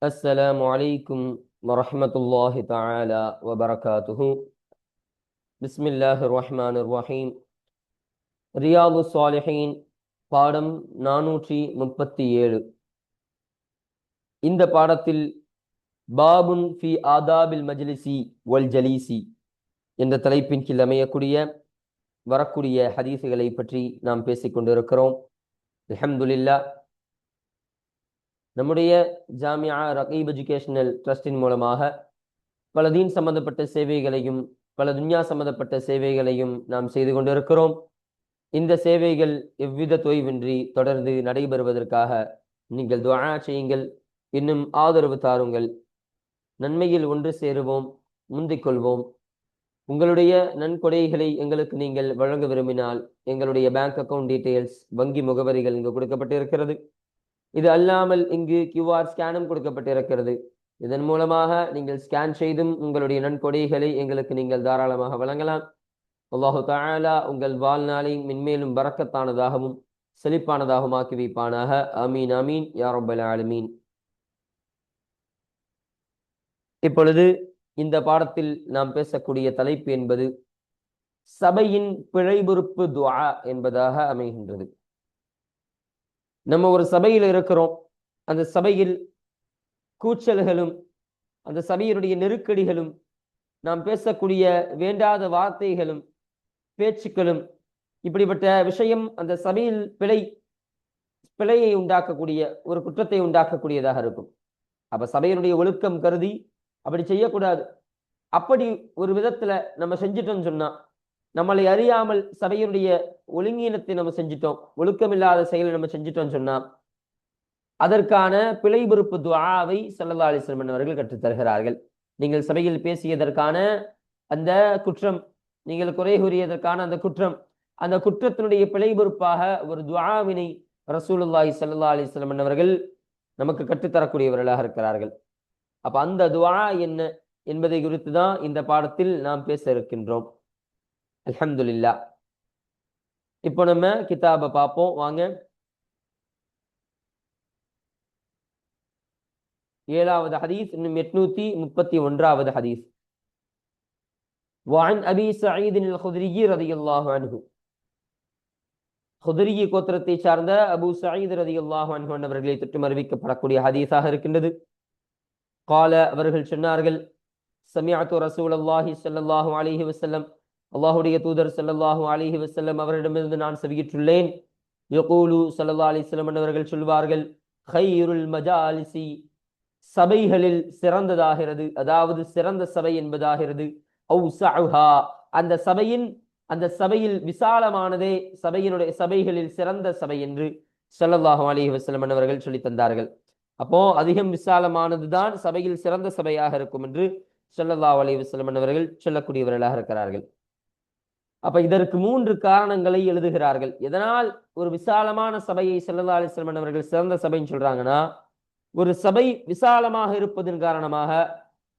السلام عليكم ورحمة الله تعالى وبركاته. بسم الله الرحمن الرحيم. ரியாது ஸாலிஹீன் பாடம் 437. இந்த பாடத்தில் பாபுன் ஃபி ஆதாபில் மஜ்லிசி வல் ஜலீசி என்ற தலைப்பின் கீழ் அமையக்கூடிய வரக்கூடிய ஹதீசுகளை பற்றி நாம் பேசிக்கொண்டிருக்கிறோம். அல்ஹம்துலில்லாஹ், நம்முடைய ஜாமியா ரகீப் எஜுகேஷனல் ட்ரஸ்டின் மூலமாக பல தீன் சம்பந்தப்பட்ட சேவைகளையும் பல துன்யா சம்பந்தப்பட்ட சேவைகளையும் நாம் செய்து கொண்டிருக்கிறோம். இந்த சேவைகள் எவ்வித தொய்வின்றி தொடர்ந்து நடைபெறுவதற்காக நீங்கள் துஆ செய்யுங்கள், இன்னும் ஆதரவு தாருங்கள். நன்மையில் ஒன்று சேருவோம், முந்திக் கொள்வோம். உங்களுடைய நன்கொடைகளை எங்களுக்கு நீங்கள் வழங்க விரும்பினால் எங்களுடைய பேங்க் அக்கவுண்ட் டீட்டெயில்ஸ், வங்கி முகவரிகள் இங்கு கொடுக்கப்பட்டிருக்கிறது. இது அல்லாமல் இங்கு கியூஆர் ஸ்கேனும் கொடுக்கப்பட்டிருக்கிறது. இதன் மூலமாக நீங்கள் ஸ்கேன் செய்தும் உங்களுடைய நன்கொடைகளை எங்களுக்கு நீங்கள் தாராளமாக வழங்கலாம். அல்லாஹு தஆலா உங்கள் வாழ்நாளை மென்மேலும் பரக்கத்தானதாகவும் செழிப்பானதாகவும் ஆக்கி வைப்பானாக. ஆமீன் ஆமீன் யா ரப்பல் ஆலமீன். இப்பொழுது இந்த பாடத்தில் நாம் பேசக்கூடிய தலைப்பு என்பது சபையின் பிழைபொறுப்பு துஆ என்பதாக அமைகின்றது. நம்ம ஒரு சபையில் இருக்கிறோம். அந்த சபையில் கூச்சல்களும் அந்த சபையினுடைய நெருக்கடிகளும் நாம் பேசக்கூடிய வேண்டாத வார்த்தைகளும் பேச்சுக்களும், இப்படிப்பட்ட விஷயம் அந்த சபையில் பிழையை உண்டாக்கக்கூடிய ஒரு குற்றத்தை உண்டாக்கக்கூடியதாக இருக்கும். அப்ப சபையினுடைய ஒழுக்கம் கருதி அப்படி செய்யக்கூடாது. அப்படி ஒரு விதத்துல நம்ம செஞ்சிட்டோம்னு சொன்னா, நம்மளை அறியாமல் சபையினுடைய ஒழுங்கீனத்தை நம்ம செஞ்சிட்டோம், ஒழுக்கமில்லாத செயலை நம்ம செஞ்சிட்டோம்னு சொன்னா, அதற்கான பிழை பொறுப்பு துஆவை ஸல்லல்லாஹு அலைஹி வஸல்லம் அவர்கள் கற்றுத் தருகிறார்கள். நீங்கள் சபையில் பேசியதற்கான அந்த குற்றம், நீங்கள் குறை கூறியதற்கான அந்த குற்றம், அந்த குற்றத்தினுடைய பிழை பொறுப்பாக ஒரு துஆவினை ரசூலுல்லாஹி ஸல்லல்லாஹு அலைஹி வஸல்லம் அவர்கள் நமக்கு கற்றுத்தரக்கூடியவர்களாக இருக்கிறார்கள். அப்ப அந்த துஆ என்ன என்பதை குறித்து தான் இந்த பாடத்தில் நாம் பேச இருக்கின்றோம். அல்ஹம்துலில்லாஹ். இப்போ நம்ம கிதாபை பார்ப்போம் வாங்க. 7வது ஹதீஸ், இன்னும் 831வது ஹதீஸ். وعن أبي سعيد الخدري رضي الله عنه. خدري கோத்திரத்தை சார்ந்த அபூ சயீத் ரலியல்லாஹு அன்ஹு அவர்களை தொட்டு அறிவிக்கப்படக்கூடிய ஹதீஸாக இருக்கின்றது. قال அவர்கள் சொன்னார்கள், سمعت رسول الله صلى الله عليه وسلم, அல்லாஹ்வுடைய தூதர் ஸல்லல்லாஹு அலைஹி வஸல்லம் அவரிடமிருந்து நான் செவியுற்றுள்ளேன். யகூலு ஸல்லல்லாஹு அலைஹி வஸல்லம் அவர்கள் சொல்வார்கள், خيرுல் மஜாலிசி, சபைகளில் சிறந்ததாகிறது, அதாவது சிறந்த சபை என்பதாகிறது, அவ்ஸஅஹா, அந்த சபையில் விசாலமானதே சபைகளில் சிறந்த சபை என்று ஸல்லல்லாஹு அலைஹி வஸல்லம் அவர்கள் சொல்லி தந்தார்கள். அப்போ அதிகம் விசாலமானதுதான் சபையில் சிறந்த சபையாக இருக்கும் என்று ஸல்லல்லாஹு அலைஹி வஸல்லம் அவர்கள் சொல்லக்கூடியவர்களாக இருக்கிறார்கள். அப்ப இதற்கு 3 காரணங்களை எழுதுகிறார்கள். எதனால் ஒரு விசாலமான சபையை ஸல்லல்லாஹு அலைஹி வஸல்லம் அவர்கள் சிறந்த சபைன்னு சொல்றாங்கன்னா, ஒரு சபை விசாலமாக இருப்பதன் காரணமாக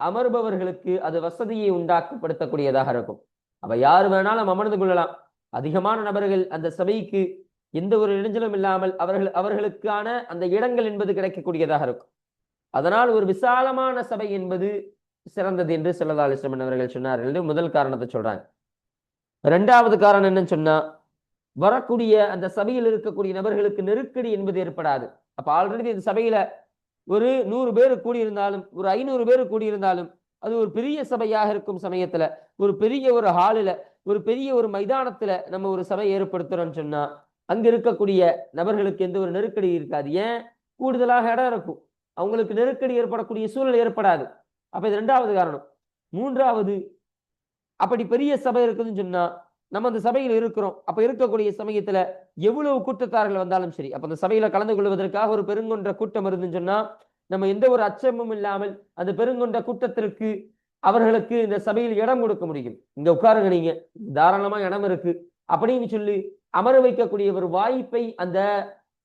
அமர்பவர்களுக்கு அது வசதியை உண்டாக்கப்படுத்தக்கூடியதாக இருக்கும். அப்ப யார் வேணாலும் அமர்ந்து கொள்ளலாம். அதிகமான நபர்கள் அந்த சபைக்கு எந்த ஒரு இடைஞ்சலும் இல்லாமல் அவர்களுக்கான அந்த இடங்கள் என்பது கிடைக்கக்கூடியதாக இருக்கும். அதனால் ஒரு விசாலமான சபை என்பது சிறந்தது என்று ஸல்லல்லாஹு அலைஹி வஸல்லம் அவர்கள் சொன்னார்கள் என்று முதல் காரணத்தை சொல்றாங்க. 2வது காரணம் என்னன்னு சொன்னா, வரக்கூடிய அந்த சபையில் இருக்கக்கூடிய நபர்களுக்கு நெருக்கடி என்பது ஏற்படாது. அப்ப ஆல்ரெடி இந்த சபையில ஒரு 100 பேர் கூடியிருந்தாலும், ஒரு 500 பேர் கூடியிருந்தாலும், அது ஒரு பெரிய சபையாக இருக்கும் சமயத்துல, ஒரு பெரிய ஒரு ஹாலில், ஒரு பெரிய ஒரு மைதானத்துல நம்ம ஒரு சபை ஏற்படுத்துறோம்னு சொன்னா, அங்க இருக்கக்கூடிய நபர்களுக்கு எந்த ஒரு நெருக்கடி இருக்காது. ஏன்? கூடுதலாக இடம் இருக்கும், அவங்களுக்கு நெருக்கடி ஏற்படக்கூடிய சூழல் ஏற்படாது. அப்ப இது 2வது காரணம். 3வது, அப்படி பெரிய சபை இருக்குதுன்னு சொன்னா, நம்ம அந்த சபையில் இருக்கிறோம். அப்ப இருக்கக்கூடிய சமயத்துல எவ்வளவு கூட்டத்தார்கள் வந்தாலும் சரி, அப்ப அந்த சபையில கலந்து கொள்வதற்காக ஒரு பெருங்கொண்ட கூட்டம் இருந்துன்னு சொன்னா, நம்ம எந்த ஒரு அச்சமும் இல்லாமல் அந்த பெருங்கொண்ட கூட்டத்திற்கு அவர்களுக்கு இந்த சபையில் இடம் கொடுக்க முடியும். இங்க உட்காருங்க, நீங்க தாராளமா இடம் இருக்கு அப்படின்னு சொல்லி அமர வைக்கக்கூடிய ஒரு வாய்ப்பை அந்த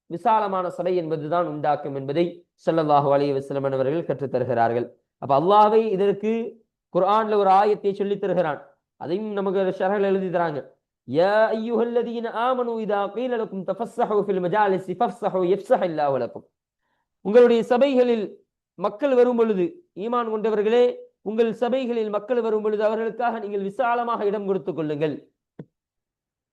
விசாலமான சபை என்பதுதான் உண்டாக்கும் என்பதை ஸல்லல்லாஹு அலைஹி வஸல்லம் அவர்கள் கற்றுத் தருகிறார்கள். அப்ப அல்லாஹ்வை இதற்கு குர்ஆன்ல ஒரு ஆயத்தை சொல்லி தருகிறான். அதையும் நமக்கு ஷரஹ்ல எழுதி தராங்க. யா அய்யுஹல்லதீன ஆமனு இதா கீல லகும் தஃபஸ்ஸஹு ஃபில் மஜாலிஸி ஃபஃப்ஸஹு யஃப்ஸஹில்லாஹு லகும். உங்களுடைய சபைகளில் மக்கள் வரும் பொழுது, ஈமான் கொண்டவர்களே உங்கள் சபைகளில் மக்கள் வரும் பொழுது அவர்களுக்காக நீங்கள் விசாலமாக இடம் கொடுத்துக் கொள்ளுங்கள்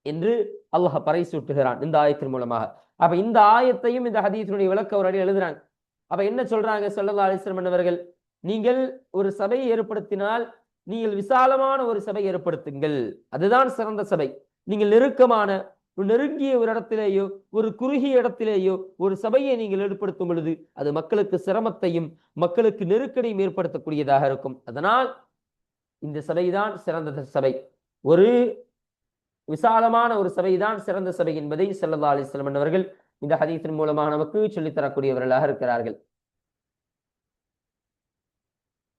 என்று அல்லாஹ் பறைசூட்டுகிறான் இந்த ஆயத்தின் மூலமாக. அப்ப இந்த ஆயத்தையும் இந்த ஹதீஸினுடைய விளக்க ஒரு அடி எழுதுறாங்க. அப்ப என்ன சொல்றாங்க ஸல்லல்லாஹு அலைஹி வஸல்லம் அவர்கள், நீங்கள் ஒரு சபையை ஏற்படுத்தினால் நீங்கள் விசாலமான ஒரு சபை ஏற்படுத்துங்கள், அதுதான் சிறந்த சபை. நீங்கள் நெருங்கிய ஒரு இடத்திலேயோ ஒரு குறுகிய இடத்திலேயோ ஒரு சபையை நீங்கள் ஏற்படுத்தும் பொழுது அது மக்களுக்கு சிரமத்தையும் மக்களுக்கு நெருக்கடியும் ஏற்படுத்தக்கூடியதாக இருக்கும். அதனால் இந்த சபைதான் சிறந்த சபை, ஒரு விசாலமான ஒரு சபைதான் சிறந்த சபை என்பதை ஸல்லல்லாஹு அலைஹி வஸல்லம் அவர்கள் இந்த ஹதீஸின் மூலமாக நமக்கு சொல்லித்தரக்கூடியவர்களாக இருக்கிறார்கள்.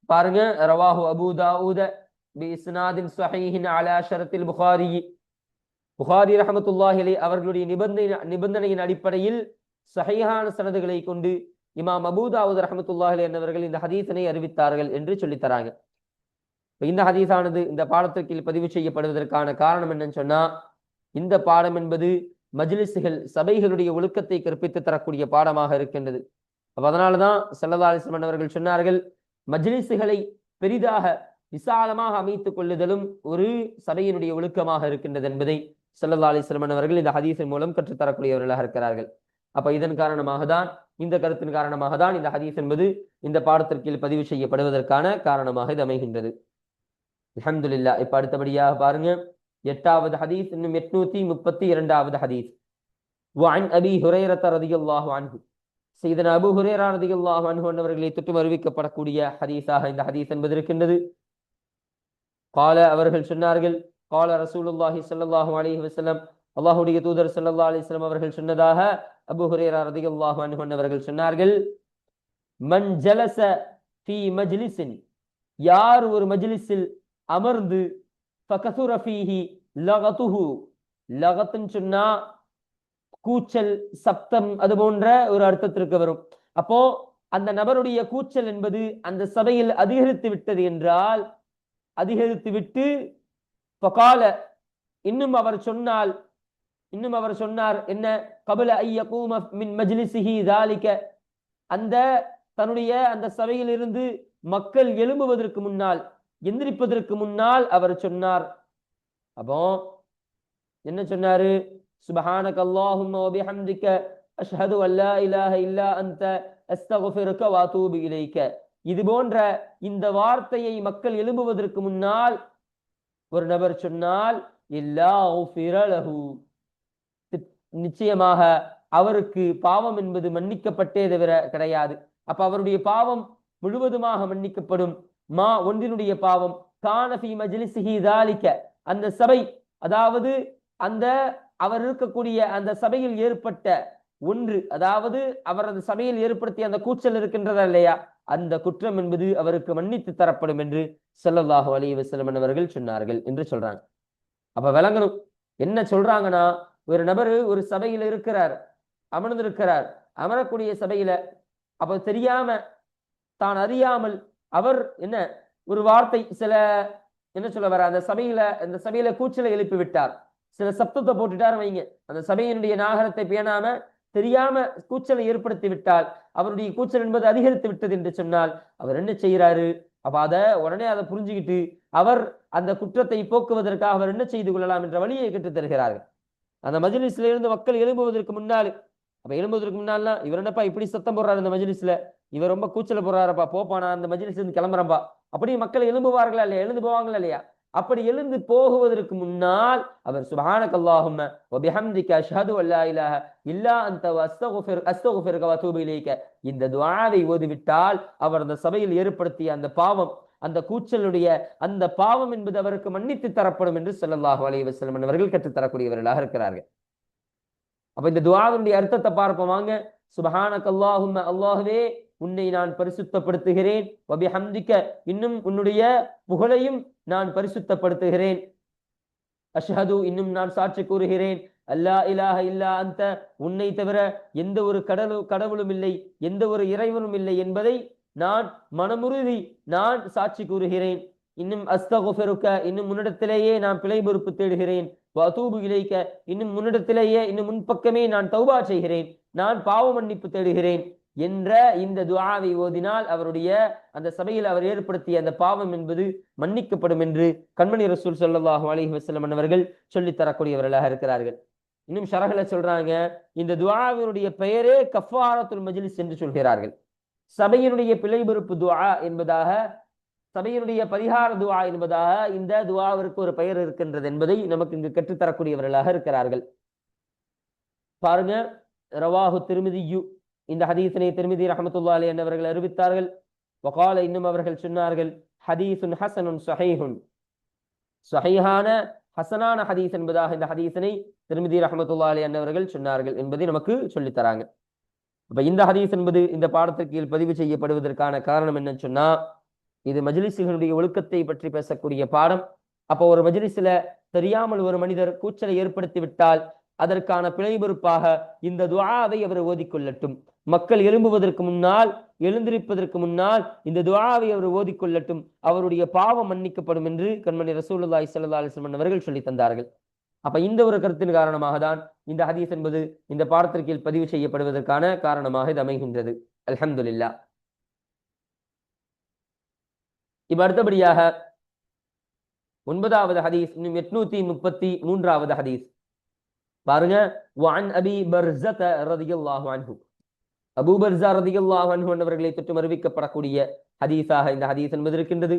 பாருங்க, ரவாஹு அபூ தாவூத பி இஸ்னாதின் ஸஹீஹின் அலா ஷரத்தில் புகாரி. புகாரி ரஹ்மத்துல்லாஹி அலைஹி அவர்களுடைய நிபந்தனையின் அடிப்படையில் ஸஹீஹான சனதுகளை கொண்டு இமாம் அபூ தாவூத் ரஹ்மத்துல்லாஹி அலைஹி அவர்கள் இந்த ஹதீஸனை அறிவித்தார்கள் என்று சொல்லித்தராங்க. இந்த ஹதீஸானது இந்த பாடத்திற்கு பதிவு செய்யப்படுவதற்கான காரணம் என்னன்னு சொன்னா, இந்த பாடம் என்பது மஜ்லிஸ்கள் சபைகளுடைய ஒழுக்கத்தை கற்பித்து தரக்கூடிய பாடமாக இருக்கின்றது. அதனாலதான் ஸல்லல்லாஹு அலைஹி வஸல்லம் அவர்கள் சொன்னார்கள், மஜ்லிஸ்களை பெரிதாக விசாலமாக அமைத்துக் கொள்ளுதலும் ஒரு சபையினுடைய ஒழுக்கமாக இருக்கின்றது என்பதை ஸல்லல்லாஹு அலைஹி வஸல்லம் அவர்கள் இந்த ஹதீஸின் மூலம் கற்றுத்தரக்கூடியவர்களாக இருக்கிறார்கள். அப்ப இதன் காரணமாக தான், இந்த கருத்தின் காரணமாக தான் இந்த ஹதீஸ் என்பது இந்த பாடத்திற்கு பதிவு செய்யப்படுவதற்கான காரணமாக இது அமைகின்றது. அல்ஹம்துலில்லாஹ். இப்ப அடுத்தபடியாக பாருங்க, 8வது ஹதீஸ், இன்னும் 832வது ஹதீஸ். வஅன் அபீ ஹுரைரத ரலியல்லாஹு அன்ஹு, சையதுனா அபூ ஹுரைரா ரலியல்லாஹு அன்ஹு அவர்களை தொட்டு அறிவிக்கப்படக்கூடிய ஹதீஸாக இந்த ஹதீஸ் என்பது இருக்கின்றது. قال அவர்கள் சொன்னார்கள், قال ரசூலுல்லாஹி ஸல்லல்லாஹு அலைஹி வஸல்லம், அல்லாஹ்வுடைய தூதர் ஸல்லல்லாஹு அலைஹி வஸல்லம் அவர்கள் சொன்னதாக அபூ ஹுரைரா ரலியல்லாஹு அன்ஹு அவர்கள் சொன்னார்கள், மன் ஜலஸ ஃபீ மஜ்லிஸின், யார் ஒரு மஜ்லிஸில் அமர்ந்து, ஃபகஸுர ஃபீஹி லகதுஹு, லகத்னு சொன்னா கூச்சல், சப்தம், அது போன்ற ஒரு அர்த்தத்திற்கு வரும். அப்போ அந்த நபருடைய கூச்சல் என்பது அந்த சபையில் அதிகரித்து விட்டது என்றால், அதிகரித்து விட்டு ஃபகால, இன்னும் அவர் சொன்னார் என்ன, கபல ஐயகூம மின் மஜ்லிஸிஹி ذلك, அந்த தன்னுடைய அந்த சபையிலிருந்து மக்கள் எழும்புவதற்கு முன்னால், எந்திரிப்பதற்கு முன்னால் அவர் சொன்னார். அப்போ என்ன சொன்னாரு, சுப்ஹானக அல்லாஹும்ம வ பிஹம்திக அஷ்ஹது அல்லா இலாஹ இல்லா அன்த அஸ்தக்ஃபிருக வ அதூபு இலைக. இது போன்ற இந்த வார்த்தையை மக்கள் எழும்புவதற்கு முன்னால் ஒரு நபர் சொன்னால், இல்லா உஃபிர லஹு, நிச்சயமாக அவருக்கு பாவம் என்பது மன்னிக்கப்பட்டே தவிர கிடையாது. அப்ப அவருடைய பாவம் முழுவதுமாக மன்னிக்கப்படும். மா, ஒன்றினுடைய பாவம், கான ஃபீ மஜ்லிஸிஹி ذلك, அந்த சபை, அதாவது அந்த அவர் இருக்கக்கூடிய அந்த சபையில் ஏற்பட்ட ஒன்று, அதாவது அவர் அந்த சபையில் ஏற்படுத்திய அந்த கூச்சல் இருக்கின்றதா இல்லையா, அந்த குற்றம் என்பது அவருக்கு மன்னித்து தரப்படும் என்று ஸல்லல்லாஹு அலைஹி வஸல்லம் அவர்கள் சொன்னார்கள் என்று சொல்றாங்க. அப்ப விளங்கணும், என்ன சொல்றாங்கன்னா, ஒரு நபர் ஒரு சபையில இருக்கிறார், அமர்ந்திருக்கிறார், அமரக்கூடிய சபையில, அப்ப தெரியாம, தான் அறியாமல் அவர் என்ன ஒரு வார்த்தை, சில என்ன சொல்ல வர, அந்த சபையில கூச்சலை எழுப்பி விட்டார், சில சப்தத்தை போட்டுட்டார் வைங்க, அந்த சபையினுடைய நாகரத்தை பேணாம தெரியாம கூச்சலை ஏற்படுத்தி விட்டால், அவருடைய கூச்சல் என்பது அதிகரித்து விட்டது என்று சொன்னால், அவர் என்ன செய்யறாரு, அப்ப உடனே அதை புரிஞ்சுக்கிட்டு அவர் அந்த குற்றத்தை போக்குவதற்காக அவர் என்ன செய்து கொள்ளலாம் என்ற வழியை கற்றுத் தருகிறார்கள். அந்த மஜ்லிஸ்ல இருந்து மக்கள் எழும்புவதற்கு முன்னால், அப்ப எழும்புவதற்கு முன்னால்னா, இவர் என்னப்பா இப்படி சத்தம் போடுறாரு இந்த மஜ்லிஸ்ல, இவர் ரொம்ப கூச்சல போடுறாருப்பா, போப்பா நான் அந்த மஜ்லிஸ்ல இருந்து கிளம்புறேன்பா, அப்படி மக்கள் எழும்புவார்களா இல்லையா, எழுந்து போவாங்களா இல்லையா, அப்படி எழுந்து போகுவதற்கு முன்னால் அவர் சுப்ஹானக அல்லாஹும்ம வ பிஹம்திக அஷ்ஹது அல்லா இலாஹ இல்லா அன்த அஸ்தக்ஃபிருக வ அதூபு இலைக, இந்த துஆவை ஓதிவிட்டால் அவர் அந்த சபையில் ஏற்படுத்திய அந்த பாவம், அந்த கூச்சலுடைய அந்த பாவம் என்பது அவருக்கு மன்னித்து தரப்படும் என்று ஸல்லல்லாஹு அலைஹி வஸல்லம் அவர்கள் கற்றுத் தரக்கூடியவர்களாக இருக்கிறார்கள். அப்ப இந்த துஆவினுடைய அர்த்தத்தை பார்ப்போம் வாங்க. சுப்ஹானக அல்லாஹும்ம, அல்லாஹ்வே உன்னை நான் பரிசுத்தப்படுத்துகிறேன், வ பிஹம்திக, இன்னும் உன்னுடைய புகழையும் நான் பரிசுத்தப்படுத்துகிறேன், அஷ்ஹது, இன்னும் நான் சாட்சி கூறுகிறேன், அல்லா இலாஹ இல்லா அன்த, உன்னை தவிர எந்த ஒரு கடவுளும் இல்லை, எந்த ஒரு இறைவனும் இல்லை என்பதை நான் மனமுறுதி நான் சாட்சி கூறுகிறேன், இன்னும் அஸ்தக்ஃபிருக, இன்னும் முன்னிடத்திலேயே நான் பிழை பொறுப்பு தேடுகிறேன், வ அதூபு இலைக, இன்னும் முன்னிடத்திலேயே, இன்னும் முன்பக்கமே நான் தௌபா செய்கிறேன், நான் பாவ மன்னிப்பு தேடுகிறேன் என்ற இந்த துஆவை ஓதினால் அவருடைய அந்த சபையில் அவர் ஏற்படுத்திய அந்த பாவம் என்பது மன்னிக்கப்படும் என்று கண்மணி ரசூல் ஸல்லல்லாஹு அலைஹி வஸல்லம் அவர்கள் சொல்லித் தரக்கூடியவர்களாக இருக்கிறார்கள். இன்னும் ஷரஹ்ல சொல்றாங்க, இந்த துஆவினுடைய பெயரே கஃபாரத்துல் மஜ்லிஸ் என்று சொல்கிறார்கள். சபையினுடைய பிழை பொறுப்பு துஆ என்பதாக, சபையினுடைய பரிகார துஆ என்பதாக இந்த துஆவிற்கு ஒரு பெயர் இருக்கின்றது என்பதை நமக்கு இங்கு கற்றுத்தரக்கூடியவர்களாக இருக்கிறார்கள். பாருங்க, ரவாஹு திர்மிதியு, இந்த ஹதீஸினை திர்மிதி ரஹ்மத்துல்லாஹி அலைஹி அவர்கள் அறிவித்தார்கள். வகால, இன்னும் அவர்கள் சொன்னார்கள், ஹதீஸுன் ஹஸனுன் ஸஹீஹுன், ஸஹீஹான ஹஸனான ஹதீஸ் என்பதாக இந்த ஹதீஸினை திர்மிதி ரஹ்மத்துல்லாஹி அலைஹி அவர்கள் சொன்னார்கள் என்பதை நமக்கு சொல்லித் தராங்க. அப்ப இந்த ஹதீஸ் என்பது இந்த பாடத்திற்கு கீழ் பதிவு செய்யப்படுவதற்கான காரணம் என்னன்னு சொன்னா, இது மஜ்லிஸ்களுடைய ஒழுக்கத்தை பற்றி பேசக்கூடிய பாடம். அப்போ ஒரு மஜ்லிஸ்ல தெரியாமல் ஒரு மனிதர் கூச்சலை ஏற்படுத்தி விட்டால் அதற்கான பிழை பொறுப்பாக இந்த துஆவை அவர் ஓதிக்கொள்ளட்டும். மக்கள் எழும்புவதற்கு முன்னால், எழுந்திருப்பதற்கு முன்னால் இந்த துஆவை அவர் ஓதிக்கொள்ளட்டும். அவருடைய பாவம் மன்னிக்கப்படும் என்று கண்மணி ரசூலுல்லாஹி ஸல்லல்லாஹு அலைஹி வஸல்லம் அவர்கள் சொல்லி தந்தார்கள். அப்ப இந்த ஒரு கருத்தின் காரணமாக தான் இந்த ஹதீஸ் என்பது இந்த பாடத்திற்கு பதிவு செய்யப்படுவதற்கான காரணமாக இது அமைகின்றது. அல்ஹம்துலில்லாஹ். இப்ப அடுத்தபடியாக 9வது ஹதீஸ், 833வது ஹதீஸ் பாருங்க. وعن ابي برزة رضي الله عنه, அபூ பர்ஸா ரலியல்லாஹு அன்ஹு அவர்களை தொட்டு அறிவிக்கப்படக்கூடிய ஹதீஸாக இந்த ஹதீஸ் என்பது இருக்கின்றது.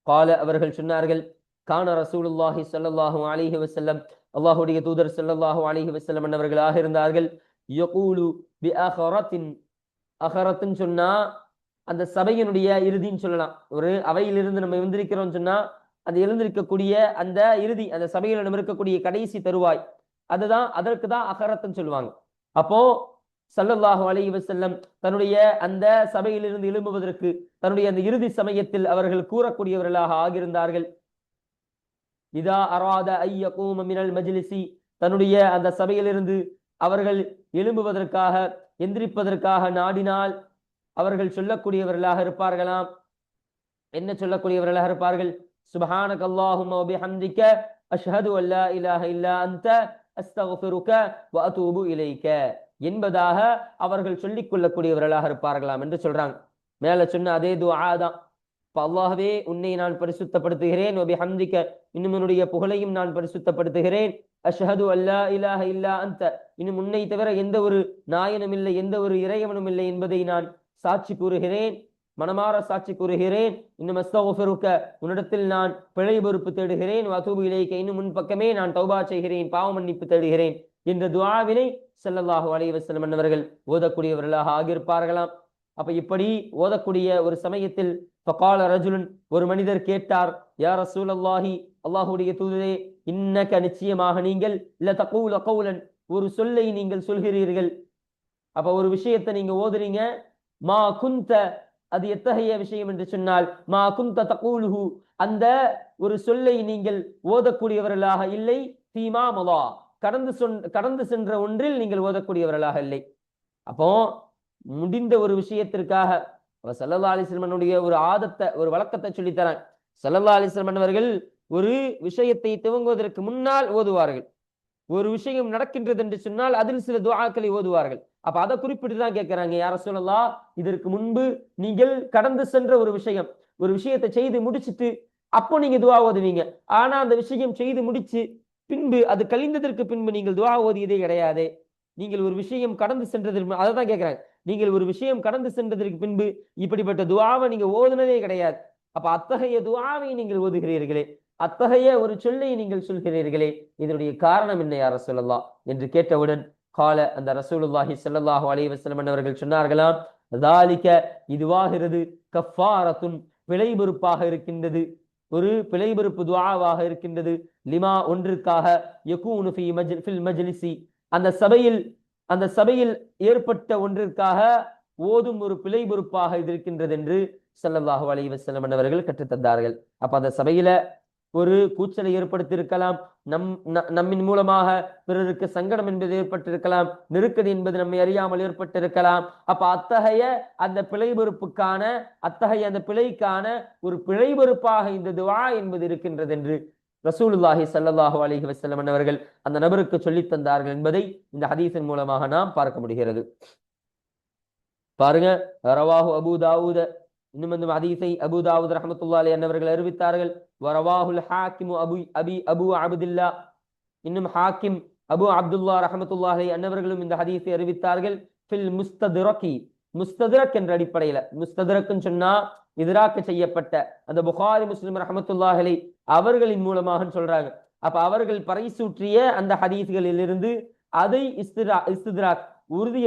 قال, அவர்கள் சொன்னார்கள், கான ரசூலுல்லாஹி ஸல்லல்லாஹு அலைஹி வஸல்லம், அல்லாஹ்வுடைய தூதர் ஸல்லல்லாஹு அலைஹி வஸல்லம் அவர்களாக இருந்தார்கள், யகூலு பிஅഖரத்தின், அகரத்துன்னு சொன்னா அந்த சபையினுடைய இறுதின்னு சொல்லலாம். ஒரு அவையிலிருந்து நம்ம எழுந்திருக்கிறோம் சொன்னா அந்த எழுந்திருக்கக்கூடிய அந்த இறுதி, அந்த சபையில் நம்ம இருக்கக்கூடிய கடைசி தருவாய், அதுதான், அதற்கு தான் அகரத்துன்னு சொல்லுவாங்க. அப்போ ஸல்லல்லாஹு அலைஹி வஸல்லம் தன்னுடைய அந்த சபையிலிருந்து எழும்புவதற்கு தன்னுடைய அந்த இறுதி சமயத்தில் அவர்கள் கூறக்கூடியவர்களாக ஆகியிருந்தார்கள். இதா அராத ஐ யகூம மினல் மஜ்லிஸி, தன்னுடைய அந்த சபையிலிருந்து அவர்கள் எழும்புவதற்காக, எந்திரிப்பதற்காக நாடினால் அவர்கள் சொல்லக்கூடியவர்களாக இருப்பார்களாம். என்ன சொல்லக்கூடியவர்களாக இருப்பார்கள்? சுப்ஹானக அல்லாஹும்ம வ பிஹம்திக அஷ்ஹது அன் லா இலாஹ இல்லா அன்த அஸ்தக்ஃபிருக வ அதூபு இலைக என்பதாக அவர்கள் சொல்லிக் கொள்ளக்கூடியவர்களாக இருப்பார்களாம் என்று சொல்றாங்க. மேல சொன்ன அதே துஆ தான். அல்லாஹ்வே, உன்னை நான் பரிசுத்தப்படுத்துகிறேன், வ பிஹம்திக, இன்னும் உன்னுடைய புகழையும் நான் பரிசுத்தப்படுத்துகிறேன், அஷ்ஹது அன் லா இலாஹ இல்லா அன்த, இன்னும் உன்னை தவிர எந்த ஒரு நாயனும் இல்லை, எந்த ஒரு இறைவனும் இல்லை என்பதை நான் சாட்சி கூறுகிறேன், மனமாற சாட்சி கூறுகிறேன், இன்னும் அஸ்தக்ஃபிருக, உன்னிடத்தில் நான் பிழை பொறுப்பு தேடுகிறேன், வ அதூபு இலைக, இன்னும் முன் பக்கமே நான் தௌபா செய்கிறேன், பாவ மன்னிப்பு தேடுகிறேன் என்ற துஆவினை ஸல்லல்லாஹு அலைஹி வஸல்லம் அவர்கள் ஓதக்கூடியவர்களாக ஆகியிருப்பார்களாம். அப்ப இப்படி ஓதக்கூடிய ஒரு சமயத்தில் ஃபகால ரஜுலுன், ஒரு மனிதர் கேட்டார், யா ரசூலல்லாஹி, அல்லாஹ்வுடைய தூதரே, இன்னக, நிச்சயமாக நீங்கள், ல தகூல கௌலன், ஒரு சொல்லை நீங்கள் சொல்கிறீர்கள். அப்ப ஒரு விஷயத்தை நீங்க ஓதுறீங்க, மா குந்த, அது எத்தகைய விஷயம் என்று சொன்னால், மா குந்த தகூலுஹு, அந்த ஒரு சொல்லை நீங்கள் ஓதக்கூடியவர்களாக இல்லை, ஃபீமா மலா, கடந்து சென்ற ஒன்றில் நீங்கள் ஓதக்கூடியவர்களாக இல்லை. அப்போ முடிந்த ஒரு விஷயத்திற்காக ஸல்லல்லாஹு அலைஹி வஸல்லம் ஒரு ஆதத்தை, ஒரு வழக்கத்தை சொல்லித்தராங்க. ஸல்லல்லாஹு அலைஹி வஸல்லம் அவர்கள் ஒரு விஷயத்தை துவங்குவதற்கு முன்னால் ஓதுவார்கள். ஒரு விஷயம் நடக்கின்றது என்று சொன்னால் அதில் சில துஆக்களை ஓதுவார்கள். அப்ப அதை குறிப்பிட்டு தான் கேட்கிறாங்க, யா ரசூலல்லாஹ், இதற்கு முன்பு நீங்கள் கடந்து சென்ற ஒரு விஷயம், ஒரு விஷயத்தை செய்து முடிச்சிட்டு அப்போ நீங்க துஆ ஓதுவீங்க. ஆனா அந்த விஷயம் செய்து முடிச்சு பின்பு, அது கழிந்ததற்கு பின்பு நீங்கள் துஆ ஓதியதே கிடையாது. நீங்கள் ஒரு விஷயம் கடந்து சென்றதற்கு, அதை தான் கேட்கிறாங்க, நீங்கள் ஒரு விஷயம் கடந்து சென்றதற்கு பின்பு இப்படிப்பட்ட துஆவை நீங்க ஓதுனதே கிடையாது. அப்ப அத்தகைய துஆவை நீங்கள் ஓதுகிறீர்களே, அத்தகைய ஒரு சொல்லை நீங்கள் சொல்கிறீர்களே, இதனுடைய காரணம் என்ன யா ரசூலல்லாஹ் என்று கேட்டவுடன், கால, அந்த ரசூலுல்லாஹி ஸல்லல்லாஹு அலைஹி வஸல்லம் அவர்கள் சொன்னார்களாம், ذالிக, இதுவாகிறது, கஃபாரத்துன், பிழை பொறுப்பாக இருக்கின்றது, ஒரு பிழை பொறுப்பு துஆவாக இருக்கின்றது, லிமா, ஒன்றிற்காக, யகூனு ஃபில் மஜ்லிஸி, அந்த சபையில் ஏற்பட்ட ஒன்றிற்காக ஓதும் ஒரு பிழை பொறுப்பாக இது இருக்கின்றது என்று ஸல்லல்லாஹு அலைஹி வஸல்லம் அவர்கள் கற்றுத்தந்தார்கள். அப்ப அந்த சபையில ஒரு கூச்சலை ஏற்படுத்தியிருக்கலாம், நம்மின் மூலமாக பிறருக்கு சங்கடம் என்பது ஏற்பட்டிருக்கலாம், நெருக்கடி என்பது நம்மை அறியாமல் ஏற்பட்டிருக்கலாம். அப்ப அத்தகைய அந்த பிழை பொறுப்புக்கான, அத்தகைய அந்த பிழைக்கான ஒரு பிழை பொறுப்பாக இந்த துஆ என்பது இருக்கின்றது என்று ரசூலுல்லாஹி ஸல்லல்லாஹு அலைஹி வஸல்லம் அவர்கள் அந்த நபருக்கு சொல்லித் தந்தார்கள் என்பதை இந்த ஹதீஸின் மூலமாக நாம் பார்க்க முடிகிறது. பாருங்க, ரவாஹு அபு தாவூத, இன்னும் இந்த ஹதீஸை அபு தாவூத் ரஹ்மத்துல்லாஹி அலைஹி அவர்கள் அறிவித்தார்கள். வரவாஹுல் ஹாக்கிம் அபு அப்துல்லா, இன்னும் ஹாக்கிம் அபு அப்துல்லா ரஹ்மத்துல்லாஹி அன்னவர்களும் இந்த ஹதீஸை அறிவித்தார்கள். ஃபில் முஸ்தத்ரகி, முஸ்தத்ரக் என்ற அடிப்படையில, முஸ்தத்ரக்னு சொன்னா இதராக்க செய்யப்பட்ட, அந்த புகாரி முஸ்லிம் ரஹ்மத்துல்லாஹி அலைஹி அவர்களின் மூலமாக சொல்றாங்க. அப்ப அவர்கள் பறைசூற்றிய அந்த ஹதீஸ்களில் இருந்து அதை இஸ்தித்ராக் உறுதி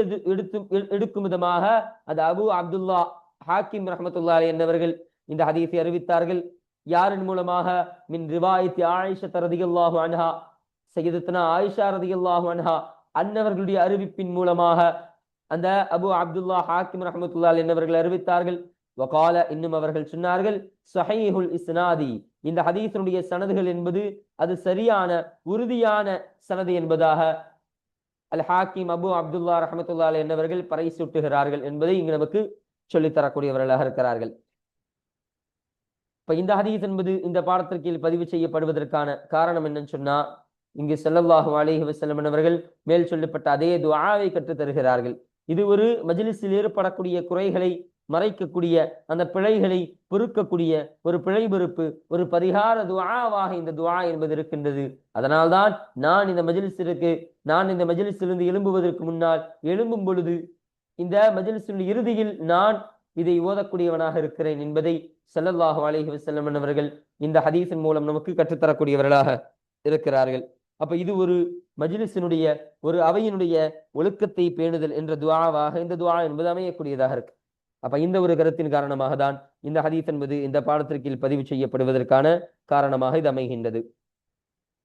எடுக்கும் விதமாக அது அபு அப்துல்லா ஹாக்கிம் ரஹ்மத்துல்லாஹி அலைஹி என்பவர்கள் இந்த ஹதீஸை அறிவித்தார்கள். யாரின் மூலமாக? மின் ரிவாயத்தி ஆயிஷா ரலியல்லாஹு அன்ஹா, சய்யிதத்துனா ஆயிஷா ரலியல்லாஹு அன்ஹா அன்னவர்களுடைய அறிவிப்பின் மூலமாக அந்த அபு அப்துல்லா ஹாக்கிம் ரஹ்மத்துல்லாஹி அலைஹி என்பவர்கள் அறிவித்தார்கள். வகால, இன்னும் அவர்கள் சொன்னார்கள், ஸஹீஹுல் இஸ்னாதி, இந்த ஹதீஸினுடைய சனதுகள் என்பது அது சரியான உறுதியான சனது என்பதாக அல் ஹாக்கிம் அபு அப்துல்லா ரஹ்மத்துல்லாஹி அலைஹி என்பவர்கள் பறைசூட்டுகிறார்கள் என்பதை இங்கு நமக்கு சொல்லித்தரக்கூடியவர்களாக இருக்கிறார்கள். இப்ப இந்த ஹதீஸ் என்பது இந்த பாடத்திற்கு பதிவு செய்யப்படுவதற்கான காரணம் என்னன்னு சொன்னா, இங்கு ஸல்லல்லாஹு அலைஹி வஸல்லம் அவர்கள் மேல் சொல்லப்பட்ட அதே துஆவை கற்றுத் தருகிறார்கள். இது ஒரு மஜ்லிஸில் ஏற்படக்கூடிய குறைகளை மறைக்கக்கூடிய, அந்த பிழைகளை பொறுக்கக்கூடிய ஒரு பிழை பொறுப்பு, ஒரு பரிகார துஆவாக இந்த துஆ என்பது இருக்கின்றது. அதனால்தான் நான் இந்த மஜ்லிஸிலிருந்து எழும்புவதற்கு முன்னால், எழும்பும் பொழுது இந்த மஜ்லிஸின் இறுதியில் நான் இதை ஓதக்கூடியவனாக இருக்கிறேன் என்பதை ஸல்லல்லாஹு அலைஹி வஸல்லம் அவர்கள் இந்த ஹதீஸின் மூலம் நமக்கு கற்றுத்தரக்கூடியவர்களாக இருக்கிறார்கள். அப்ப இது ஒரு மஜ்லிஸினுடைய, ஒரு அவையினுடைய ஒழுக்கத்தை பேணுதல் என்ற துஆவாக இந்த துஆ என்பது அமையக்கூடியதாக இருக்கு. அப்ப இந்த ஒரு கருத்தின் காரணமாக தான் இந்த ஹதீஸ் என்பது இந்த பாடத்திற்கு பதிவு செய்யப்படுவதற்கான காரணமாக இது அமைகின்றது.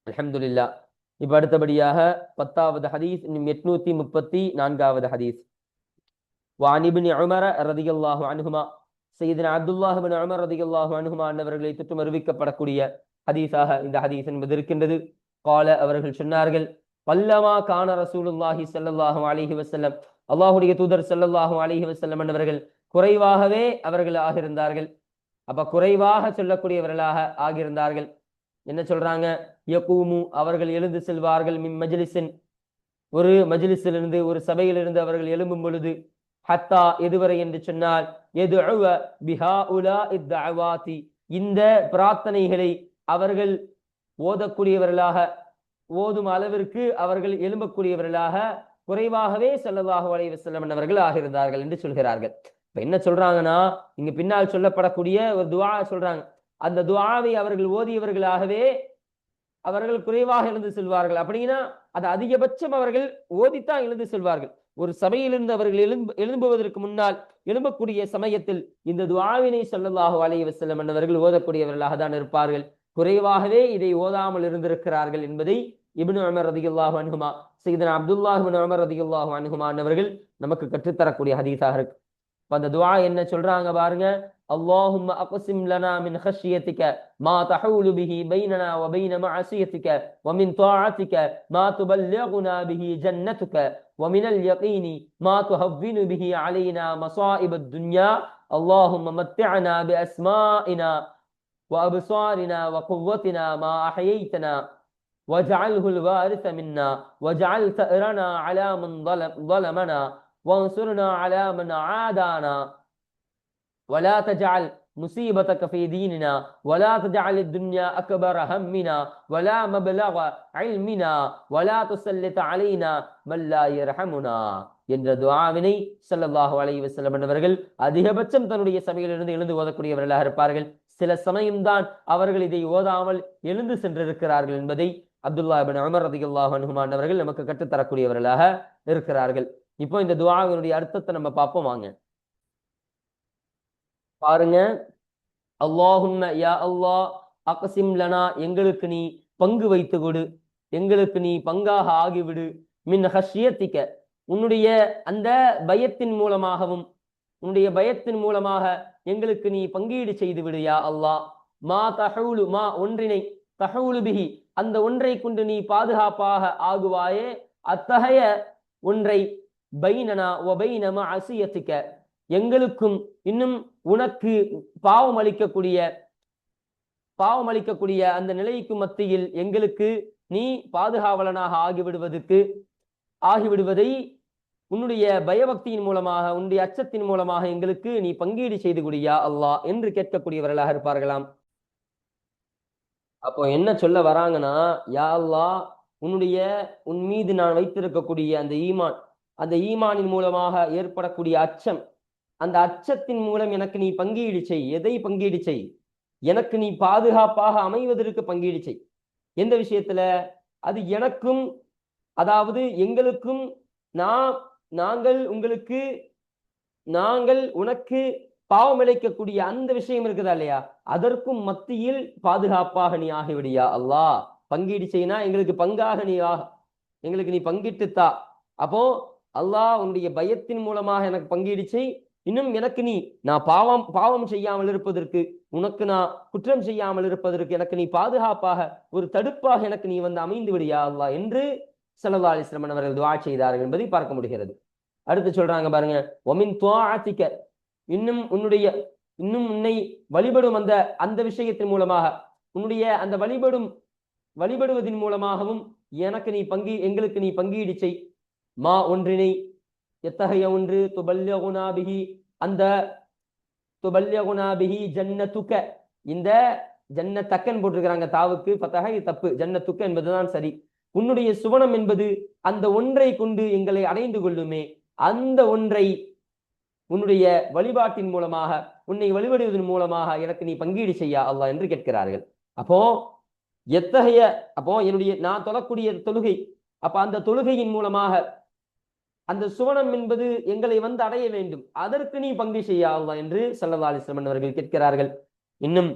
அல்ஹம்துலில்லாஹ். இப்ப அடுத்தபடியாக 10வது ஹதீஸ், 834வது ஹதீஸ். وعن ابن عمر رضي الله عنهما, சையதுனா அப்துல்லாஹ் இப்னு உமர் ரலியல்லாஹு அன்ஹுமா அன்னவர்களை தொட்டு அறிவிக்கப்படக்கூடிய ஹதீஸாக இந்த ஹதீஸ் என்பது இருக்கின்றது. قال, அவர்கள் சொன்னார்கள், பல்லமா கான ரசூலுல்லாஹி ஸல்லல்லாஹு அலைஹி வஸல்லம், அல்லாஹ்வுடைய தூதர் ஸல்லல்லாஹு அலைஹி வஸல்லம் அன்னவர்கள் குறைவாகவே அவர்கள் ஆகியிருந்தார்கள். அப்ப குறைவாக சொல்லக்கூடியவர்களாக ஆகியிருந்தார்கள். என்ன சொல்றாங்க? யகூமு, அவர்கள் எழுந்து செல்வார்கள், மின் மஜ்லிஸின், ஒரு மஜ்லிஸிலிருந்து, ஒரு சபையிலிருந்து அவர்கள் எழும்பும் பொழுது, ஹத்தா, எதுவரை என்று சொன்னால், யதுஉ பிஹாஉலாஇ தஅவாதி, இந்த பிரார்த்தனைகளை அவர்கள் ஓதக்கூடியவர்களாக, ஓதும் அளவிற்கு அவர்கள் எழும்பக்கூடியவர்களாக குறைவாகவே ஸல்லல்லாஹு அலைஹி வஸல்லம் அவர்கள் ஆகியிருந்தார்கள் என்று சொல்கிறார்கள். இப்ப என்ன சொல்றாங்கன்னா, இங்க பின்னால் சொல்லப்படக்கூடிய ஒரு துஆ சொல்றாங்க. அந்த துஆவை அவர்கள் ஓதியவர்களாகவே அவர்கள் குறைவாக எழுந்து செல்வார்கள். அப்படின்னா அது அதிகபட்சம் அவர்கள் ஓதித்தான் எழுந்து செல்வார்கள். ஒரு சபையிலிருந்து அவர்கள் எழும்புவதற்கு முன்னால், எழும்பக்கூடிய சமயத்தில் இந்த துஆவினை ஸல்லல்லாஹு அலைஹி வஸல்லம் அவர்கள் ஓதக்கூடியவர்களாக தான் இருப்பார்கள். குறைவாகவே இதை ஓதாமல் இருந்திருக்கிறார்கள் என்பதை இப்னு உமர் ரலியல்லாஹு அன்ஹுமா, சையதுனா அப்துல்லாஹ் இப்னு உமர் ரலியல்லாஹு அன்ஹுமா அன்னவர்கள் நமக்கு கற்றுத்தரக்கூடிய ஹதீஸாக இருக்கு. அந்த துஆ என்ன சொல்றாங்க பாருங்க. அல்லாஹும்ம அக்ஸிம் லனா மின் ஹஷ்யதிக மா தஹூலு பிஹி பைனனா வ பைன மஅசியதிக வ மின் தாஅதிக மா துபல்லிகுனா பிஹி ஜன்னதுக வ மினல் யகீனி மா துஹவ்வினு பிஹி அலைனா மஸாயிபத் துன்யா அல்லாஹும்ம மத்திஅனா பி அஸ்மாஇனா வ அப்சாரினா வ குவ்வத்தினா மா அஹயைதனா வஜஅல்ஹு الوارث منا وجعل ثأرنا على من ظلمنا وانصرنا على من عادانا ولا تجعل مصيبتك في ديننا ولا تجعل الدنيا أكبر همنا ولا مبلغ علمنا ولا تسلط علينا من لا يرحمنا என்ற துஆவினை ஸல்லல்லாஹு அலைஹி வஸல்லம் அவர்கள் அதிகபட்சம் தன்னுடைய சபையிலிருந்து எழுந்து ஓதக்கூடியவர்களாக இருப்பார்கள். சில சமயம்தான் அவர்கள் இதை ஓதாமல் எழுந்து சென்றிருக்கிறார்கள் என்பதை அப்துல்லாஹ் இப்னு உமர் ரலியல்லாஹு அன்ஹுமா அவர்கள் நமக்கு கற்றுத்தரக்கூடியவர்களாக இருக்கிறார்கள். இப்போ இந்த துஆவினுடைய அர்த்தத்தை நம்ம பார்ப்போம் வாங்க. பாருங்க, அல்லாஹும்ம, யா அல்லாஹ், அக்ஸிம் லனா, எங்களுக்கு நீ பங்கு வைத்து கொடு, எங்களுக்கு நீ பங்காக ஆகிவிடு, மின் ஹஷ்யதிக, உன்னுடைய அந்த பயத்தின் மூலமாகவும், உன்னுடைய பயத்தின் மூலமாக எங்களுக்கு நீ பங்கீடு செய்து விடு யா அல்லாஹ். மா தஹூலு, மா ஒன்றினை, தஹூலு பிஹி, அந்த ஒன்றை கொண்டு நீ பாதுகாப்பாக ஆகுவாயே, அத்தகைய ஒன்றை, பைனனா வ பைன மஅசியதிக, எங்களுக்கும் இன்னும் உனக்கு பாவம் அளிக்கக்கூடிய அந்த நிலைக்கு மத்தியில் எங்களுக்கு நீ பாதுகாவலனாக ஆகிவிடுவதை உன்னுடைய பயபக்தியின் மூலமாக, உன்னுடைய அச்சத்தின் மூலமாக எங்களுக்கு நீ பங்கீடு செய்து கொடியா அல்லாஹ் என்று கேட்கக்கூடியவர்களாக இருப்பார்களாம். அப்போ என்ன சொல்ல வராங்கன்னா, யா அல்லாஹ், உன் மீது நான் வைத்திருக்கக்கூடிய அந்த ஈமான், அந்த ஈமானின் மூலமாக ஏற்படக்கூடிய அச்சம், அந்த அச்சத்தின் மூலம் எனக்கு நீ பங்கீடு செய். எதை பங்கீடு செய்? எனக்கு நீ பாதுகாப்பாக அமைவதற்கு பங்கீடு செய். எந்த விஷயத்துல? அது எனக்கும், அதாவது எங்களுக்கும், நாங்கள் உனக்கு பாவம் இழைக்கக்கூடிய அந்த விஷயம் இருக்குதா இல்லையா, அதற்கும் மத்தியில் பாதுகாப்பாக நீ ஆகிவிடியா அல்லாஹ். பங்கீடு செய்யினா எங்களுக்கு பங்காக எங்களுக்கு நீ பங்கிட்டுத்தா. அப்போ அல்லாஹ், உன்னுடைய பயத்தின் மூலமாக எனக்கு பங்கீடு செய். இன்னும் எனக்கு நான் பாவம் செய்யாமல் இருப்பதற்கு, உனக்கு நான் குற்றம் செய்யாமல் இருப்பதற்கு எனக்கு நீ பாதுகாப்பாக, ஒரு தடுப்பாக எனக்கு நீ வந்து அமைந்து விடியா அல்லாஹ் என்று ஸல்லல்லாஹு அலைஹி வஸல்லம் அவர்கள் துஆ செய்தார்கள் என்பதை பார்க்க முடிகிறது. அடுத்து சொல்றாங்க பாருங்க, ஒமின் துஆஅதிக, இன்னும் உன்னை வழிபடும் அந்த விஷயத்தின் மூலமாக, உன்னுடைய அந்த வழிபடுவதன் மூலமாகவும் எங்களுக்கு நீ பங்கீடு செய். மா ஒன்றினை, எத்தகைய ஒன்று? துபல்லிகுனா பிஹி ஜன்னத்துக. இந்த ஜன்னத்தக்கன் போட்டிருக்கிறாங்க, தாவுக்கு ஃபதஹ, தப்பு, ஜன்னத்துக்க என்பதுதான் சரி. உன்னுடைய சுவனம் என்பது அந்த ஒன்றை கொண்டு எங்களை அடைந்து கொள்ளுமே, அந்த ஒன்றை உன்னுடைய வழிபாட்டின் மூலமாக, உன்னை வழிபடுவதன் மூலமாக எனக்கு நீ பங்கீடு செய்யா அல்லாஹ் என்று கேட்கிறார்கள். அப்போ நான் தொழக்கூடிய தொழுகை, அப்ப அந்த தொழுகையின் மூலமாக அந்த சுவனம் என்பது எங்களை வந்து அடைய வேண்டும், அதற்கு நீ பங்கு செய்யா அல்லாஹ் என்று ஸல்லல்லாஹு அலைஹி வஸல்லம் அவர்கள் கேட்கிறார்கள். இன்னும்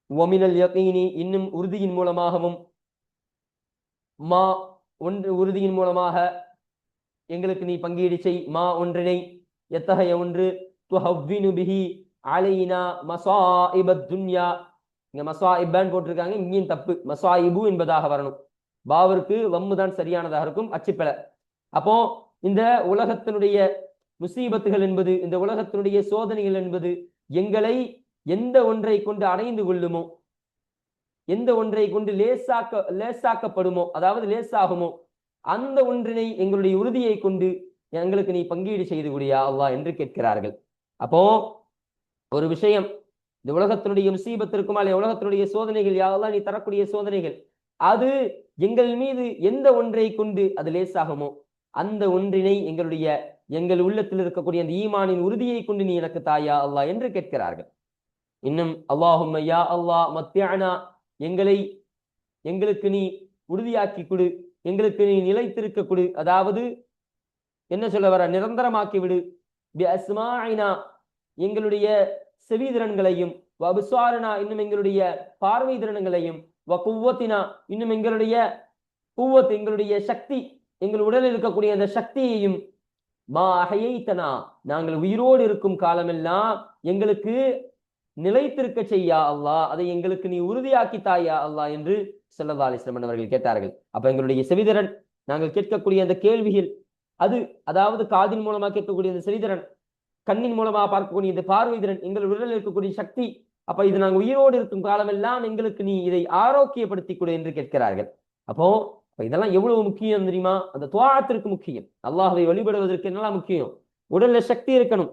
வமினல் யகீனி, இன்னும் உறுதியின் மூலமாகவும், உறுதியின் மூலமாக எங்களுக்கு நீ பங்கீடு செய். மா ஒன்றினை, எத்தகைய ஒன்று? துஹவ்வினு பிஹி அலைனா மஸாயிபத் துன்யா. இங்க மஸாயிபன் போட்டிருக்காங்க, இங்கேயும் தப்பு, மஸாயிபு என்பதாக வரணும். பாவருக்கு வம்மு தான் சரியானதாக இருக்கும், அச்சுப்பல. அப்போ இந்த உலகத்தினுடைய முசீபத்துகள் என்பது, இந்த உலகத்தினுடைய சோதனைகள் என்பது எங்களை எந்த ஒன்றை கொண்டு அடைந்து கொள்ளுமோ, எந்த ஒன்றை கொண்டு லேசாக்கப்படுமோ, அதாவது லேசாகுமோ, அந்த ஒன்றினை எங்களுடைய உறுதியை கொண்டு எங்களுக்கு நீ பங்கீடு செய்து கொடியா அல்லாஹ் என்று கேட்கிறார்கள். அப்போ ஒரு விஷயம், இந்த உலகத்தினுடைய முசீபத்திற்கும் அல்ல உலகத்தினுடைய சோதனைகள், யா அல்லாஹ் நீ தரக்கூடிய சோதனைகள், அது எங்கள் மீது எந்த ஒன்றை கொண்டு அது லேசாகுமோ, அந்த ஒன்றினை எங்கள் உள்ளத்தில் இருக்கக்கூடிய அந்த ஈமானின் உறுதியை கொண்டு நீ எனக்கு தாயா அல்லாஹ் என்று கேட்கிறார்கள். இன்னும் அல்லாஹும்ம யா அல்லாஹ் மத்தியனா, எங்களுக்கு நீ உறுதியாக்கி கொடு, எங்களுக்கு நீ நிலைத்திருக்க கொடு, அதாவது என்ன சொல்ல வர, நிரந்தரமாக்கி விடு. பி அஸ்மாஇனா, எங்களுடைய செவி திறன்களையும், வ அப்சாரினா, இன்னும் எங்களுடைய பார்வை திறன்களையும், வ குவ்வத்தினா, இன்னும் எங்களுடைய சக்தி, எங்கள் உடலில் இருக்கக்கூடிய அந்த சக்தியையும், மா அஹையைதனா, நாங்கள் உயிரோடு இருக்கும் காலமெல்லாம் எங்களுக்கு நிலைத்திருக்க செய்யா அல்லாஹ், அதை எங்களுக்கு நீ உறுதியாக்கி தாயா அல்லாஹ் என்று ஸல்லல்லாஹு அலைஹி வஸல்லம் அவர்கள் கேட்டார்கள். அப்ப எங்களுடைய செவிதிறன், நாங்கள் கேட்கக்கூடிய அந்த கேள்விகள், அதாவது காதின் மூலமா கேட்கக்கூடிய அந்த செவிதிறன், கண்ணின் மூலமா பார்க்கக்கூடிய இந்த பார்வை திறன், எங்கள் உடலில் இருக்கக்கூடிய சக்தி, அப்ப இது நாங்கள் உயிரோடு இருக்கும் காலமெல்லாம் எங்களுக்கு நீ இதை ஆரோக்கியப்படுத்திக் கொடு என்று கேட்கிறார்கள். அப்போ இதெல்லாம் எவ்வளவு முக்கியம் தெரியுமா? அந்த துஆத்திற்கு முக்கியம். அல்லாஹ்வை வழிபடுவதற்கு என்னெல்லாம் முக்கியம்? உடல்ல சக்தி இருக்கணும்,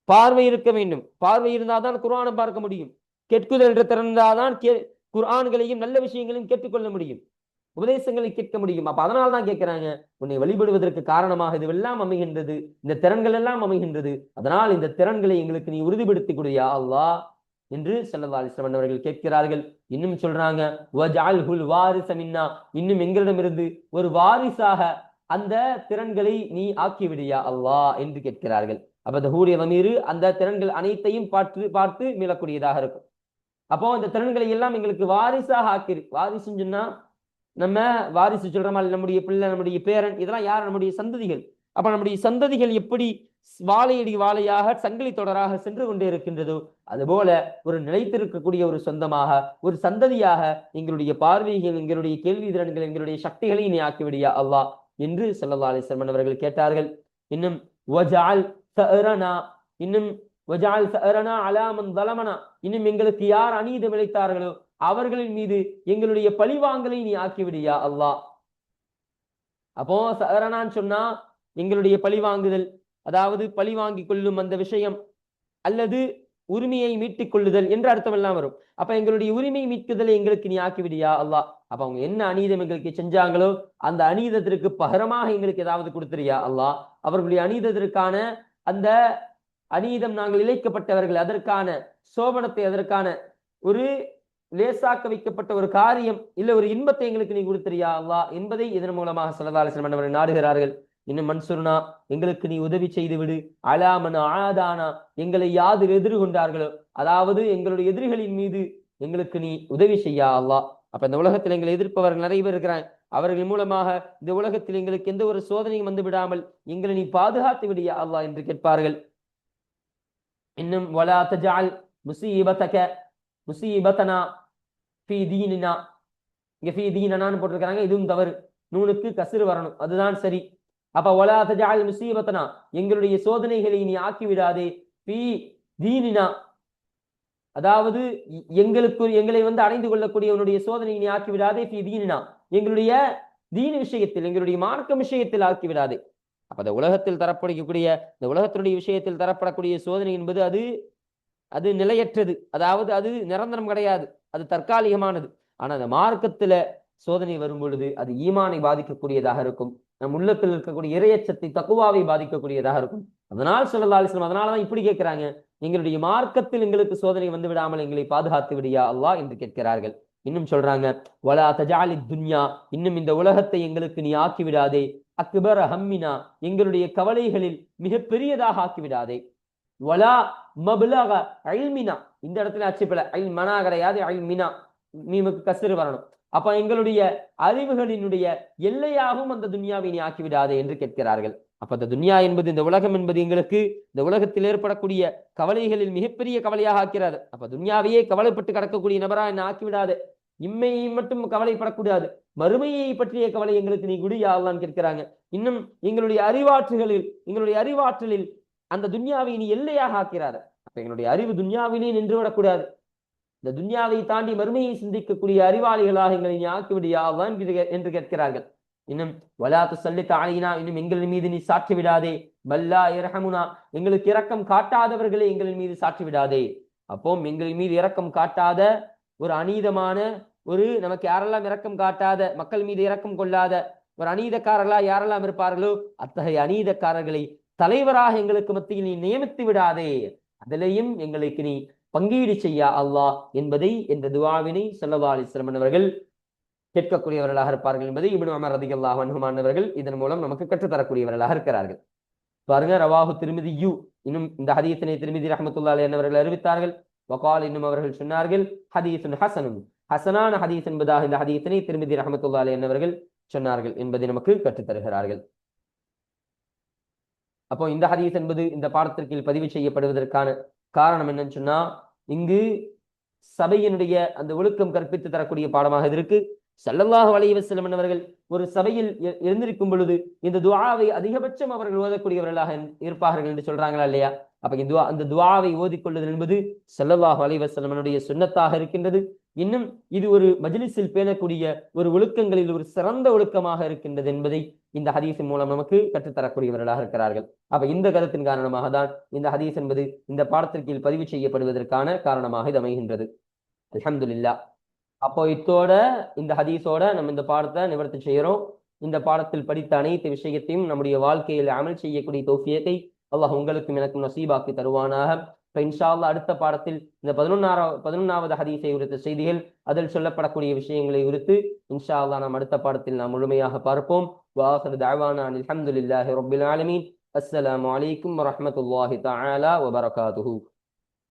பார்வை இருக்க வேண்டும். பார்வை இருந்தால்தான் குர்ஆனை பார்க்க முடியும். கேட்குதல் என்ற திறந்தாதான் குர்ஆன்களையும் நல்ல விஷயங்களையும் கேட்டுக்கொள்ள முடியும், உபதேசங்களை கேட்க முடியும். அப்ப அதனால தான் கேட்கிறாங்க, உன்னை வழிபடுவதற்கு காரணமாக இதுவெல்லாம் அமைகின்றது, இந்த திறன்கள் எல்லாம் அமைகின்றது, அதனால் இந்த திறன்களை எங்களுக்கு நீ உறுதிப்படுத்தி கொடு யா அல்லாஹ் என்று ஸல்லல்லாஹு அலைஹி வஸல்லம் அவர்கள் கேட்கிறார்கள். இன்னும் சொல்றாங்க, வஜஅல்ஹுல் வாரிஸ மின்னா, இன்னும் எங்களிடமிருந்து ஒரு வாரிசாக அந்த திறன்களை நீ ஆக்கிவிடியா அல்லாஹ் என்று கேட்கிறார்கள். அப்ப இந்த ஹூரிய வமீரு அந்த திறன்கள் அனைத்தையும் பார்த்து மீளக்கூடியதாக இருக்கும். அப்போ இந்த திறன்களை எல்லாம் எங்களுக்கு வாரிசாக ஆக்கிரு. வாரிசுன்னு சொன்னா நம்ம வாரிசு சொல்றோமா, நம்முடைய பிள்ளை, நம்முடைய பேரன், இதெல்லாம் யார்? நம்முடைய சந்ததிகள். அப்ப நம்முடைய சந்ததிகள் எப்படி வாழையடி வாழையாக சங்கிலி தொடராக சென்று கொண்டே இருக்கின்றதோ, அதுபோல ஒரு நிலைத்திருக்கக்கூடிய ஒரு சொந்தமாக, ஒரு சந்ததியாக எங்களுடைய பார்வைகள், எங்களுடைய கேள்வி திறன்கள், எங்களுடைய சக்திகளை நீ ஆக்கிவிடியா அல்லாஹ் என்று ஸல்லல்லாஹு அலைஹி வஸல்லம் அவர்கள் கேட்டார்கள். இன்னும் வஜஅல் ஸஅரனா, வஜஅல் ஸஅரனா அலா மன் ஸலமனா, இன்னும் எங்களுக்கு யார் அநீதம் இழைத்தார்களோ அவர்களின் மீது எங்களுடைய பழிவாங்கலை நீ ஆக்கிவிடியா அல்லாஹ். அப்போ ஸஅரனான்னு சொன்னா எங்களுடைய பழிவாங்குதல், அதாவது பழிவாங்கி கொள்ளும் அந்த விஷயம், அல்லது உரிமையை மீட்டுக் கொள்ளுதல் என்ற அர்த்தம் எல்லாம் வரும். அப்ப எங்களுடைய உரிமை மீட்குதலை எங்களுக்கு நீ ஆக்கிவிடியா அல்லாஹ். அப்ப அவங்க என்ன அநீதம் எங்களுக்கு செஞ்சாங்களோ அந்த அநீதத்திற்கு பகரமாக எங்களுக்கு ஏதாவது கொடுத்துறியா அல்லாஹ். அவர்களுடைய அநீதத்திற்கான அந்த அநீதம், நாங்கள் இழைக்கப்பட்டவர்கள், அதற்கான சோபனத்தை, அதற்கான ஒரு லேசாக்க வைக்கப்பட்ட ஒரு காரியம், இல்ல ஒரு இன்பத்தை எங்களுக்கு நீ கொடுத்துறியா அல்லாஹ் என்பதை இதன் மூலமாக ஸல்லல்லாஹு அலைஹி வஸல்லம் அவர்கள் நாடுகிறார்கள். இன்னும் மன்சூர்னா, எங்களுக்கு நீ உதவி செய்து விடு, அலாமன் ஆதானா, எங்களை யார் எதிர்கொண்டார்களோ, அதாவது எங்களுடைய எதிரிகளின் மீது எங்களுக்கு நீ உதவி செய்யா அல்லாஹ். அப்ப இந்த உலகத்தில் எங்களை எதிர்ப்பவர்கள் நிறைய பேர் இருக்கிறாங்க. அவர்கள் மூலமாக இந்த உலகத்தில் எங்களுக்கு எந்த ஒரு சோதனையும் வந்து விடாமல் எங்களை நீ பாதுகாத்து விடியா அல்லாஹ் என்று கேட்பார்கள். இன்னும் வலா தஜஅல் முஸீபதக முஸீபதனா ஃபீ தீனினா, இங்க ஃபீ தீனனான்னு போட்டிருக்காங்க, இதுவும் தவறு, நூனுக்கு கஸ்ர் வரணும், அதுதான் சரி. அப்ப வலா தஜஅல் முஸீபதனா, எங்களுடைய சோதனைகளை நீ ஆக்கி விடாதே, ஃபீ தீனினா, அதாவது எங்களை அடைந்து கொள்ளக்கூடிய உன்னுடைய சோதனையை நீ ஆக்கி விடாதே, ஃபீ தீனினா, எங்களுடைய தீன் விஷயத்தில், எங்களுடைய மார்க்க விஷயத்தில் ஆக்கி விடாதே. அப்ப இந்த உலகத்தில் தரப்படக்கூடிய, இந்த உலகத்தினுடைய விஷயத்தில் தரப்படக்கூடிய சோதனை என்பது அது நிலையற்றது, அதாவது அது நிரந்தரம் கிடையாது, அது தற்காலிகமானது. ஆனா அந்த மார்க்கத்துல சோதனை வரும் பொழுது அது ஈமானை பாதிக்கக்கூடியதாக இருக்கும், நம் உள்ளத்தில் இருக்கக்கூடிய இறையச்சத்தை, தக்குவாவை பாதிக்கக்கூடியதாக இருக்கும். அதனால் ஸல்லல்லாஹு அலைஹி வஸல்லம் அதனாலதான் இப்படி கேட்கிறாங்க, எங்களுடைய மார்க்கத்தில் எங்களுக்கு சோதனை வந்து விடாமல் எங்களை பாதுகாத்து விடியா அல்லாஹ் என்று கேட்கிறார்கள். இன்னும் சொல்றாங்க, வலா தஜஅலி துன்யா, இன்னும் இந்த உலகத்தை எங்களுக்கு நீ ஆக்கி விடாதே, அக்பர ஹம்மினா, எங்களுடைய கவலைகளில் மிக பெரியதாக ஆக்கி விடாதே, வலா மப்லக இல்மினா, இந்த இடத்துல அச்சுப்பல இல்மனா கிடையாது, இல்மினா, மீமுக்கு கஸ்ர் வரணும். அப்ப எங்களுடைய அறிவுகளினுடைய எல்லையாகவும் அந்த துன்யாவை நீ ஆக்கி விடாதே என்று கேட்கிறார்கள். அப்ப அந்த துன்யா என்பது, இந்த உலகம் என்பது எங்களுக்கு இந்த உலகத்தில் ஏற்படக்கூடிய கவலைகளில் மிகப்பெரிய கவலையாக ஆக்கிறாது. அப்ப துன்யாவையே கவலைப்பட்டு கிடக்கக்கூடிய நபரா என்ன ஆக்கிவிடாது, இம்மையை மட்டும் கவலைப்படக்கூடாது, மறுமையை பற்றிய கவலை எங்களுக்கு நீ குடியா அல்லாஹ்னு கேட்கிறாங்க. இன்னும் எங்களுடைய அறிவாற்றலில் அந்த துன்யாவை நீ எல்லையாக ஆக்கிறாத. அப்ப எங்களுடைய அறிவு துன்யாவிலே நின்று விடக்கூடாது, இந்த துன்யாவை தாண்டி மறுமையை சிந்திக்கக்கூடிய அறிவாளிகளாக எங்களை நீ ஆக்கிவிடியா அல்லாஹ் என்று கேட்கிறார்கள். இன்னும் வலா துஸல்லித் அலைனா, இன்னும் எங்களின் மீது நீ சாட்சி விடாதே, பல்லா இர்ஹமுனா, எங்களுக்கு இரக்கம் காட்டாதவர்களை எங்களின் மீது சாட்சி விடாதே. அப்போ எங்களின் மீது இரக்கம் காட்டாத ஒரு அநீதமான ஒரு, நமக்கு யாரெல்லாம் இரக்கம் காட்டாத, மக்கள் மீது இரக்கம் கொள்ளாத ஒரு அநீதக்காரர்களா யாரெல்லாம் இருப்பார்களோ அத்தகைய அநீதக்காரர்களை தலைவராக எங்களுக்கு மத்தியில் நீ நியமித்து விடாதே, அதிலையும் எங்களுக்கு நீ பங்கீடு செய்யா அல்லாஹ் என்பதை, என்ற துஆவினை ஸல்லல்லாஹு அலைஹி வஸல்லம் அவர்கள் கேட்கக்கூடியவர்களாக இருப்பார்கள் என்பதை இப்னு உமர் ரலியல்லாஹு அன்ஹுமா அவர்கள் இதன் மூலம் நமக்கு கற்றுத்தரக்கூடியவர்களாக இருக்கிறார்கள். பாருங்க, ரவாஹு திர்மிதி, இன்னும் இந்த ஹதீஸினை திர்மிதி ரஹ்மத்துல்லாஹி அலைஹி அவர்கள் அறிவித்தார்கள். வகால், இன்னும் அவர்கள் சொன்னார்கள், ஹதீஸுன் ஹஸனுன், ஹஸனான ஹதீஸ் என்பதாக இந்த ஹதீஸினை திர்மிதி ரஹ்மத்துல்லாஹி அலைஹி அவர்கள் சொன்னார்கள் என்பதை நமக்கு கற்றுத்தருகிறார்கள். அப்போ இந்த ஹதீஸ் என்பது இந்த பாடத்திற்கு பதிவு செய்யப்படுவதற்கான காரணம் என்னன்னு சொன்னா, இங்கு சபையினுடைய அந்த ஒழுக்கம் கற்பித்து தரக்கூடிய பாடமாக இருக்கு. ஸல்லல்லாஹு அலைஹி வஸல்லம் அவர்கள் ஒரு சபையில் இருந்திருக்கும் பொழுது இந்த துஆவை அதிகபட்சம் அவர்கள் ஓதக்கூடியவர்களாக இருப்பார்கள் என்று சொல்றாங்களா இல்லையா? அப்ப அந்த துஆவை ஓதிக்கொள்ளுதல் என்பது ஸல்லல்லாஹு அலைஹி வஸல்லம் சுன்னத்தாக இருக்கின்றது. இன்னும் இது ஒரு மஜ்லிஸில் பேணக்கூடிய ஒரு ஒழுக்கங்களில் ஒரு சிறந்த ஒழுக்கமாக இருக்கின்றது என்பதை இந்த ஹதீஸின் மூலம் நமக்கு கற்றுத்தரக்கூடியவர்களாக இருக்கிறார்கள். அப்ப இந்த கருத்தின் காரணமாக தான் இந்த ஹதீஸ் என்பது இந்த பாடத்திற்கு பதிவு செய்யப்படுவதற்கான காரணமாக இது அமைகின்றது. அல்ஹம்துலில்லாஹ். அப்போ இத்தோட இந்த ஹதீஸோட நம்ம இந்த பாடத்தை நிவர்த்தி செய்யறோம். இந்த பாடத்தில் படித்த அனைத்து விஷயத்தையும் நம்முடைய வாழ்க்கையில் அமல் செய்யக்கூடிய தௌஃபீகை அல்லாஹ் உங்களுக்கும் எனக்கும் நசீபாக்கி தருவானாக. இப்ப இன்ஷா அல்லாஹ் அடுத்த பாடத்தில் இந்த 11வது ஹதீஸை குறித்த செய்திகள், அதில் சொல்லப்படக்கூடிய விஷயங்களை குறித்து இன்ஷா அல்லாஹ் நாம் அடுத்த பாடத்தில் நாம் முழுமையாக பார்ப்போம். வஆகிரு தஅவானா அல்ஹம்துலில்லாஹி ரப்பில் ஆலமீன். அஸ்ஸலாமு அலைக்கும் வரஹ்மத்துல்லாஹி தஆலா வபரகாத்துஹு.